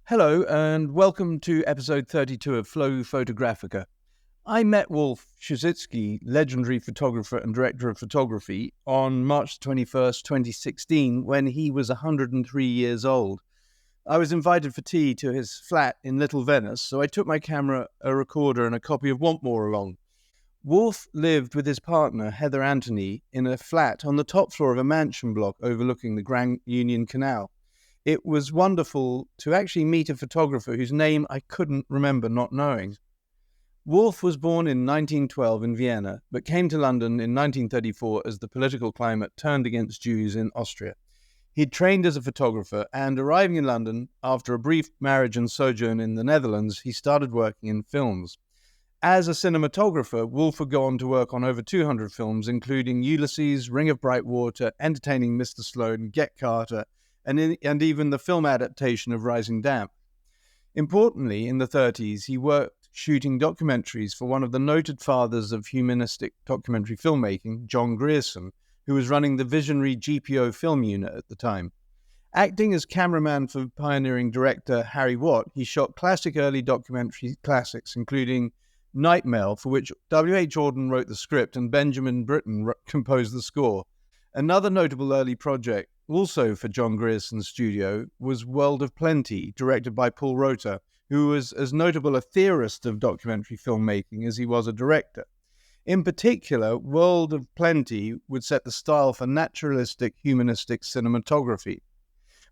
Hello and welcome to episode 32 of Flow Photographica. I met Wolf Suschitzky, legendary photographer and director of photography, on March 21st, 2016, when he was 103 years old. I was invited for tea to his flat in Little Venice, so I took my camera, a recorder and a copy of Want More along. Wolf lived with his partner, Heather Anthony, in a flat on the top floor of a mansion block overlooking the Grand Union Canal. It was wonderful to actually meet a photographer whose name I couldn't remember not knowing. Wolf was born in 1912 in Vienna, but came to London in 1934 as the political climate turned against Jews in Austria. He'd trained as a photographer, and arriving in London, after a brief marriage and sojourn in the Netherlands, he started working in films. As a cinematographer, Wolf would go on to work on over 200 films, including Ulysses, Ring of Bright Water, Entertaining Mr. Sloane, Get Carter, and even the film adaptation of Rising Damp. Importantly, in the 30s, he worked shooting documentaries for one of the noted fathers of humanistic documentary filmmaking, John Grierson, who was running the visionary GPO film unit at the time. Acting as cameraman for pioneering director Harry Watt, he shot classic early documentary classics, including Night Mail, for which W.H. Auden wrote the script and Benjamin Britten composed the score. Another notable early project, also for John Grierson's studio, was World of Plenty, directed by Paul Rota, who was as notable a theorist of documentary filmmaking as he was a director. In particular, World of Plenty would set the style for naturalistic, humanistic cinematography.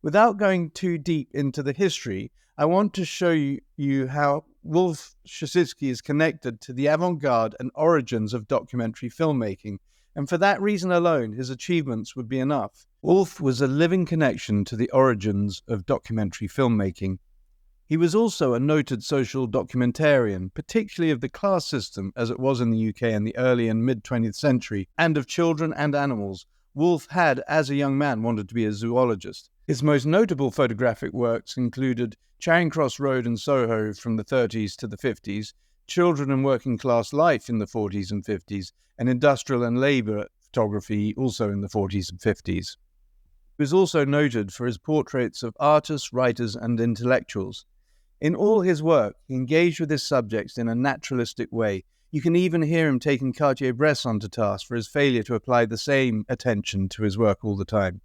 Without going too deep into the history, I want to show you how Wolf Suschitzky is connected to the avant-garde and origins of documentary filmmaking, and for that reason alone, his achievements would be enough. Wolf was a living connection to the origins of documentary filmmaking. He was also a noted social documentarian, particularly of the class system as it was in the UK in the early and mid-20th century, and of children and animals. Wolf had, as a young man, wanted to be a zoologist. His most notable photographic works included Charing Cross Road in Soho from the 30s to the 50s, children and working class life in the 40s and 50s, and industrial and labour photography also in the 40s and 50s. He was also noted for his portraits of artists, writers, and intellectuals. In all his work, he engaged with his subjects in a naturalistic way. You can even hear him taking Cartier-Bresson to task for his failure to apply the same attention to his work all the time.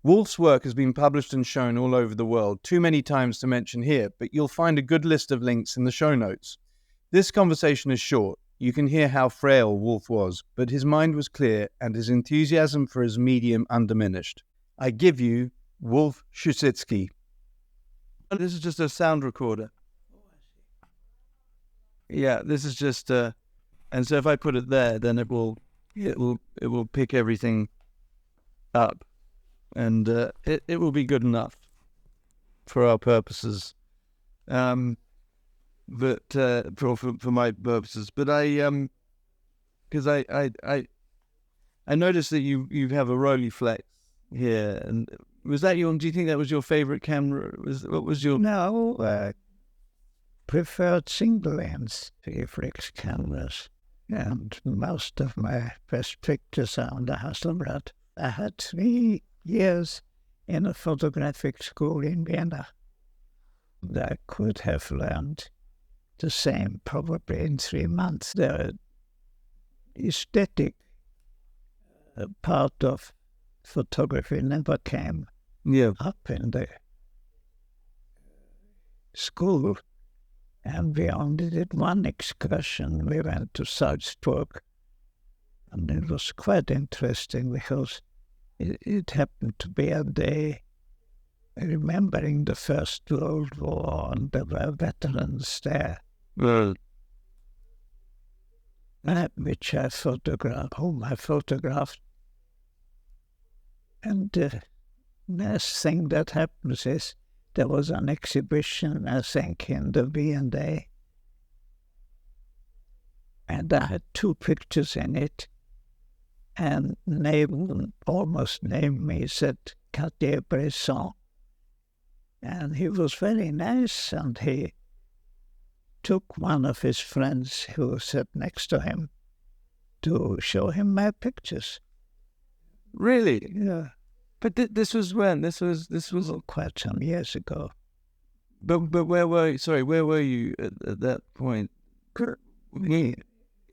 Wolf's work has been published and shown all over the world, too many times to mention here, but you'll find a good list of links in the show notes. This conversation is short. You can hear how frail Wolf was, but his mind was clear and his enthusiasm for his medium undiminished. I give you Wolf Suschitzky. This is just a sound recorder. Yeah, this is just and so if I put it there, then it will pick everything up, and it will be good enough for our purposes. But for my purposes, but because I noticed that you have a Rolleiflex here, and was that your? Do you think that was your favorite camera? What was your? No, preferred single lens reflex cameras, and most of my best pictures are on the Hasselblad. I had 3 years in a photographic school in Vienna. I could have learned the same probably in 3 months. The aesthetic part of photography never came up in the school, and we only did one excursion. We went to Salzburg, and it was quite interesting because it happened to be a day remembering the First World War, and there were veterans there. Well, Which I photographed, whom I photographed. And the next thing that happens is there was an exhibition, I think, in the V&A, and I had 2 pictures in it, and almost named me, said Cartier-Bresson. And he was very nice, and he took one of his friends who sat next to him to show him my pictures. Really? Yeah. But this was when? This was quite some years ago. But where were you at that point?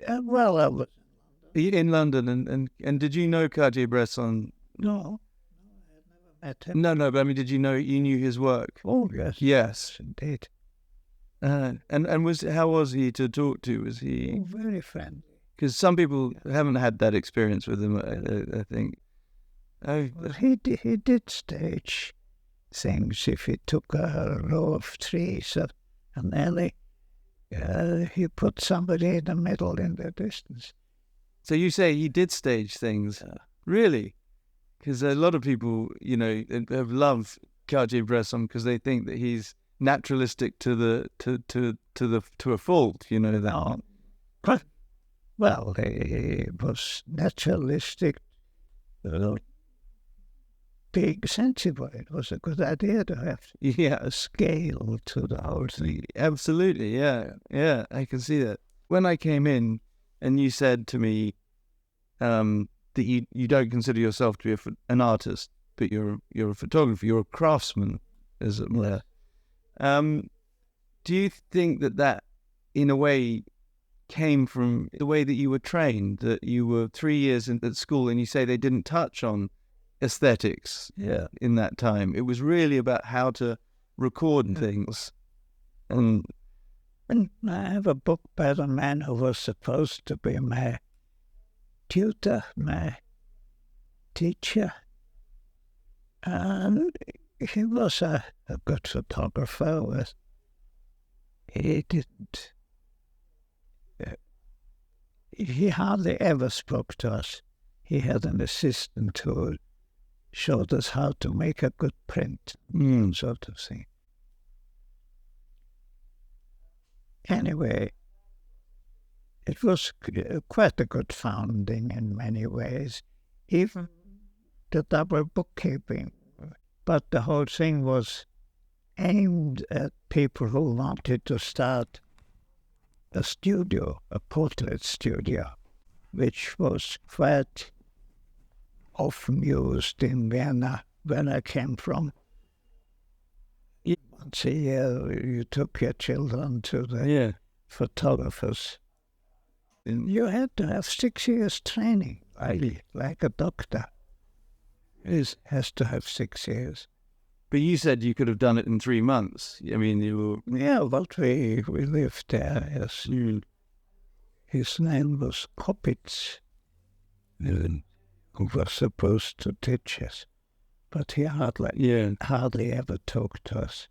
Well, I was In London, and did you know Cartier-Bresson? no, I had never met him. No, but I mean, did you knew his work? Oh yes, Yes. indeed. And how was he to talk to? Was he? Oh, very friendly. Because some people haven't had that experience with him, I think. Oh, Well, he did stage things. If he took a row of trees at an alley, he put somebody in the middle in the distance. so you say he did stage things? Really? Because a lot of people, have loved Cartier-Bresson because they think that he's naturalistic to a fault. You know that. No. Well, he was naturalistic, being sensible. It was a good idea to have a scale to the whole thing. Absolutely, yeah, I can see that. When I came in, and you said to me that you don't consider yourself to be an artist, but you're a photographer, you're a craftsman, as it were. Do you think that in a way came from the way that you were trained, that you were 3 years at school and you say they didn't touch on aesthetics in that time? It was really about how to record things. And I have a book by the man who was supposed to be my tutor, my teacher. And he was a good photographer. But he didn't. He hardly ever spoke to us. He had an assistant who showed us how to make a good print, sort of thing. Anyway, it was quite a good founding in many ways, even the double bookkeeping. But the whole thing was aimed at people who wanted to start a studio, a portrait studio, which was quite often used in Vienna, where I came from. Once a year, you took your children to the photographers. And you had to have 6 years training, really, like a doctor. Has to have 6 years. But you said you could have done it in 3 months. I mean, you were... Yeah, but we lived there. Yes. His name was Kopitz, who was supposed to teach us, but he hardly ever talked to us.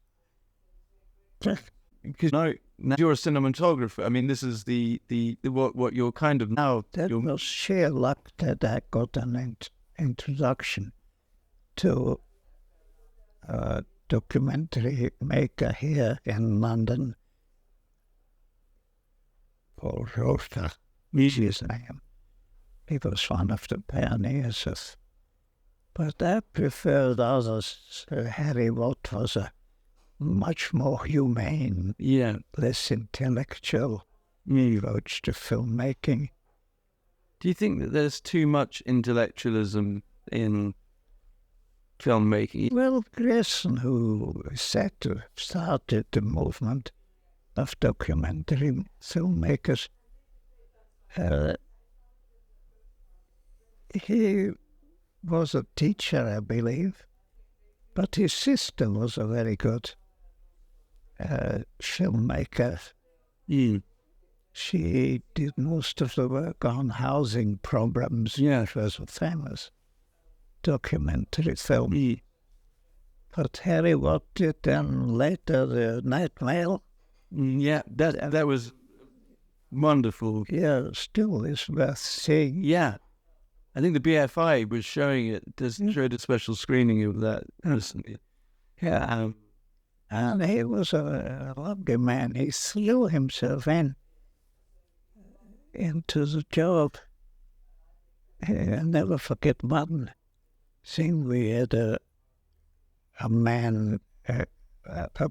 Because now you're a cinematographer. I mean, this is the what you're kind of now. That was sheer luck that I got an introduction to a documentary maker here in London, Paul Roster, his name. He was one of the pioneers of. But I preferred others. Harry Watt was a much more humane, less intellectual approach to filmmaking. Do you think that there's too much intellectualism in filmmaking? Well, Grayson, who started the movement of documentary filmmakers, he was a teacher, I believe, but his sister was a very good filmmaker. She did most of the work on housing problems. It was a famous documentary film. But Harry Watt did then later the Night Mail. That was wonderful. Yeah, still is worth seeing. Yeah. I think the BFI was showing it, showed a special screening of that recently. Yeah. And he was a lovely man. He threw himself into the job. I'll never forget one thing. We had a man, a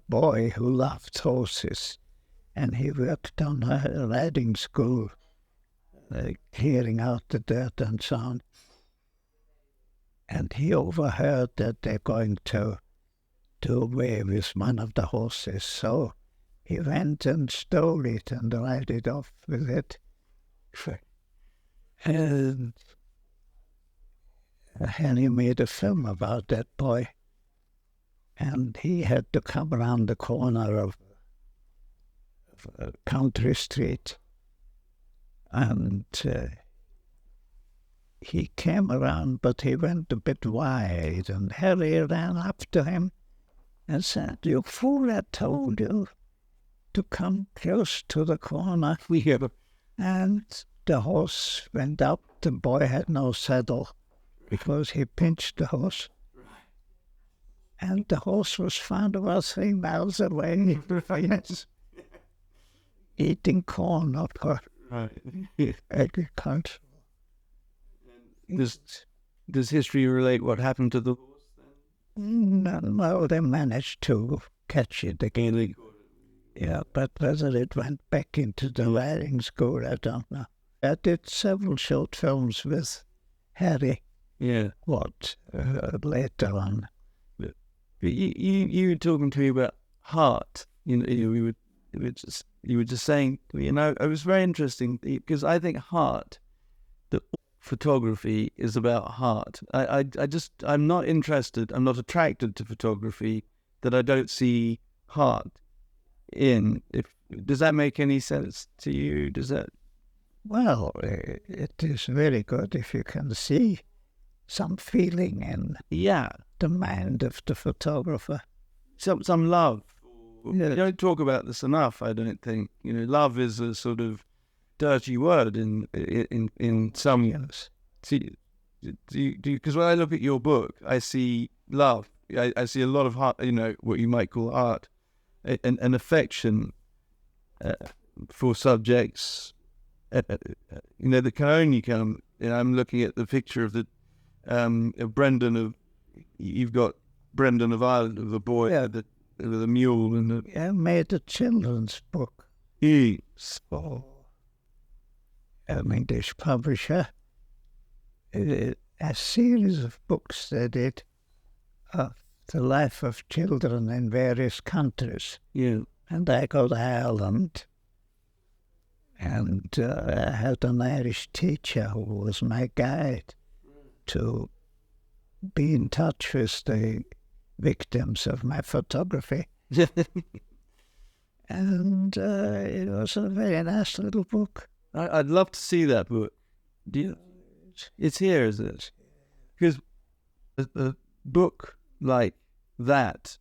boy who loved horses, and he worked on a riding school, clearing out the dirt and so on. And he overheard that they're going to do away with one of the horses, so he went and stole it and ride it off with it. And Henry made a film about that boy, and he had to come around the corner of a country street, and he came around, but he went a bit wide, and Harry ran up to him and said, "You fool, I told you to come close to the corner." And the horse went up. The boy had no saddle because he pinched the horse. And the horse was found about 3 miles away. Yes. Eating corn, not agriculture. Does history relate what happened to the horse then? No, they managed to catch it again. Yeah, but whether it went back into the riding school, I don't know. I did several short films with Harry. Yeah. Later on. But you were talking to me about heart. You were just saying, it was very interesting because I think heart, that photography is about heart. I'm not interested. I'm not attracted to photography that I don't see heart in. Does that make any sense to you? Does that? Well, it is very good if you can see some feeling in the mind of the photographer. Some love. Yes. You don't talk about this enough, I don't think. Love is a sort of dirty word in some. Yes. Because when I look at your book, I see love. I see a lot of heart. What you might call art, an affection for subjects. That can only come. I'm looking at the picture of of Brendan you've got Brendan of Ireland, of the boy with the mule and I made a children's book. Yes. For an English publisher. A series of books they did of the life of children in various countries. Yeah. And I got Ireland. And I had an Irish teacher who was my guide to be in touch with the victims of my photography. And it was a very nice little book. I'd love to see that book. It's here, is it? Because a book like that,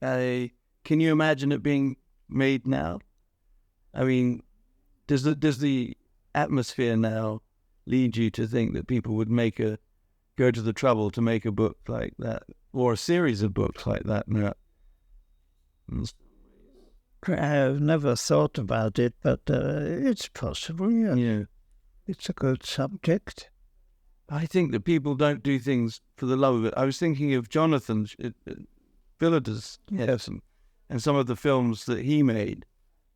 can you imagine it being made now? I mean, does the atmosphere now lead you to think that people would go to the trouble to make a book like that, or a series of books like that now? I've never thought about it, but it's possible. Yeah. It's a good subject. I think that people don't do things for the love of it. I was thinking of Jonathan Villiers, and some of the films that he made.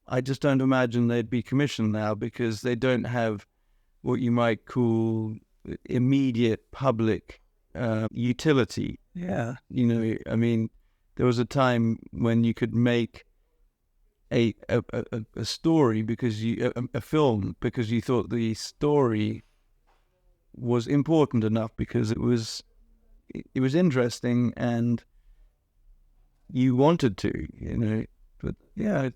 I just don't imagine they'd be commissioned now because they don't have what you might call immediate public utility. Yeah. I mean, there was a time when you could make a story because a film because you thought the story was important enough because it was interesting and you wanted to, but yeah.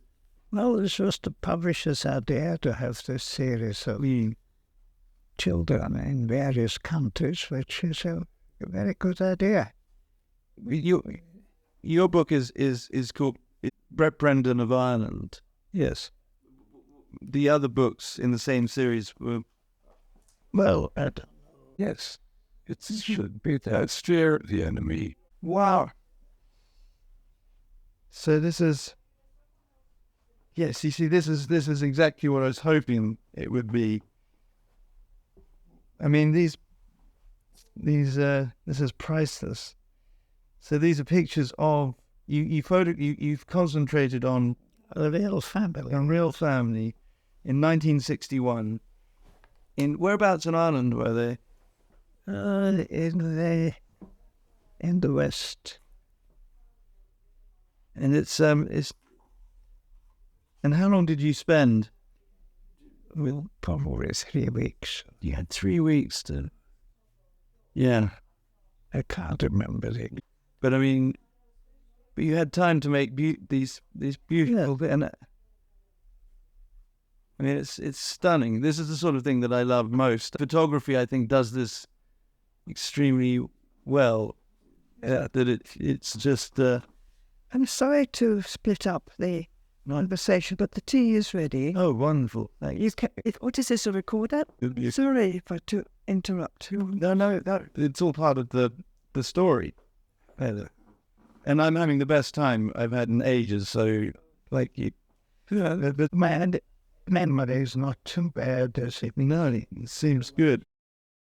Well, this was the publisher's idea to have this series of children in various countries, which is a very good idea. Your book is called Brett Brendan of Ireland. Yes. The other books in the same series were... Well, yes. It should be that steer the enemy. Wow. So this is... Yes, you see, this is exactly what I was hoping it would be. I mean, this is priceless. So these are pictures of you've concentrated on a real family. A real family in 1961. In whereabouts in Ireland were they? In the west. And it's and how long did you spend? Well, probably 3 weeks. You had 3 weeks to. Yeah, I can't remember it. but I mean, but you had time to make these beautiful and I mean, it's stunning. This is the sort of thing that I love most. Photography, I think, does this extremely well. That it's just. I'm sorry to split up the conversation, but the tea is ready. Oh, wonderful! What is this, a recorder? Sorry to interrupt you. No, it's all part of the story. And I'm having the best time I've had in ages. So, like you, But my memory is not too bad, does it? no, it seems good.